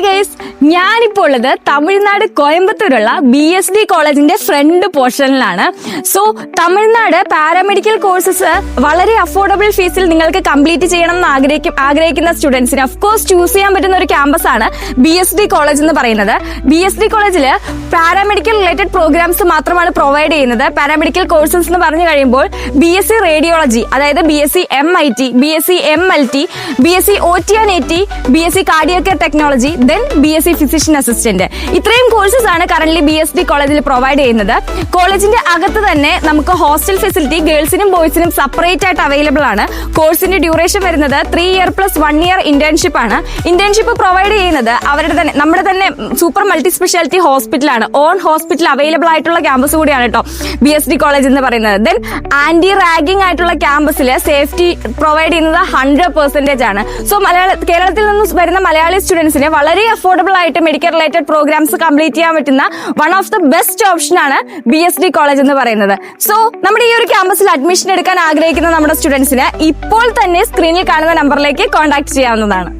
Guys, ഞാനിപ്പോൾ ഉള്ളത് തമിഴ്നാട് കോയമ്പത്തൂരുള്ള BSD കോളേജിന്റെ ഫ്രണ്ട് പോർഷനിലാണ്. സോ തമിഴ്നാട് പാരാമെഡിക്കൽ കോഴ്സസ് വളരെ അഫോർഡബിൾ ഫീസിൽ നിങ്ങൾക്ക് കംപ്ലീറ്റ് ചെയ്യണം എന്ന് ആഗ്രഹിക്കുന്ന സ്റ്റുഡൻസിന് ഓഫ്കോഴ്സ് ചൂസ് ചെയ്യാൻ പറ്റുന്ന ഒരു ക്യാമ്പസ് ആണ് BSD കോളേജ് എന്ന് പറയുന്നത്. BSD കോളേജിൽ പാരാമെഡിക്കൽ റിലേറ്റഡ് പ്രോഗ്രാംസ് മാത്രമാണ് പ്രൊവൈഡ് ചെയ്യുന്നത്. പാരാമെഡിക്കൽ കോഴ്സസ് എന്ന് പറഞ്ഞു കഴിയുമ്പോൾ BSc റേഡിയോളജി, അതായത് BSc MIT, BSc MLT, BSc OT and AT, BSc cardiac care technology, then BSc physician assistant. ഇത്രയും കോഴ്സസ് ആണ് കറന്റ് BSD കോളേജിൽ പ്രൊവൈഡ് ചെയ്യുന്നത്. കോളേജിന്റെ അകത്ത് തന്നെ നമുക്ക് ഹോസ്റ്റൽ ഫെസിലിറ്റി ഗേൾസിനും ബോയ്സിനും സെപ്പറേറ്റ് ആയിട്ട് അവൈലബിൾ ആണ്. കോഴ്സിന്റെ ഡ്യൂറേഷൻ വരുന്നത് 3 year plus 1 year ഇന്റേൺഷിപ്പ് ആണ്. ഇന്റേൺഷിപ്പ് പ്രൊവൈഡ് ചെയ്യുന്നത് നമ്മുടെ തന്നെ സൂപ്പർ മൾട്ടി സ്പെഷ്യാലിറ്റി ഹോസ്പിറ്റലാണ്. ഓൺ ഹോസ്പിറ്റൽ അവൈലബിൾ ആയിട്ടുള്ള ക്യാമ്പസ് കൂടിയാണ് കേട്ടോ BSD കോളേജ് എന്ന് പറയുന്നത്. ദെൻ ആന്റി റാഗിംഗ് ആയിട്ടുള്ള ക്യാമ്പസിൽ സേഫ്റ്റി പ്രൊവൈഡ് ചെയ്യുന്നത് 100% ആണ്. സോ കേരളത്തിൽ നിന്ന് വരുന്ന മലയാളി സ്റ്റുഡൻസിന് വളരെ അഫോർഡബിൾ ആയിട്ട് മെഡിക്കൽ റിലേറ്റഡ് പ്രോഗ്രാംസ് കംപ്ലീറ്റ് ചെയ്യാൻ പറ്റുന്ന one of the best option ആണ് BSD കോളേജ് എന്ന് പറയുന്നത്. സോ നമ്മുടെ ഈ ഒരു ക്യാമ്പസിൽ അഡ്മിഷൻ എടുക്കാൻ ആഗ്രഹിക്കുന്ന നമ്മുടെ സ്റ്റുഡൻസിന് ഇപ്പോൾ തന്നെ സ്ക്രീനിൽ കാണുന്ന നമ്പറിലേക്ക് കോൺടാക്ട് ചെയ്യാവുന്നതാണ്.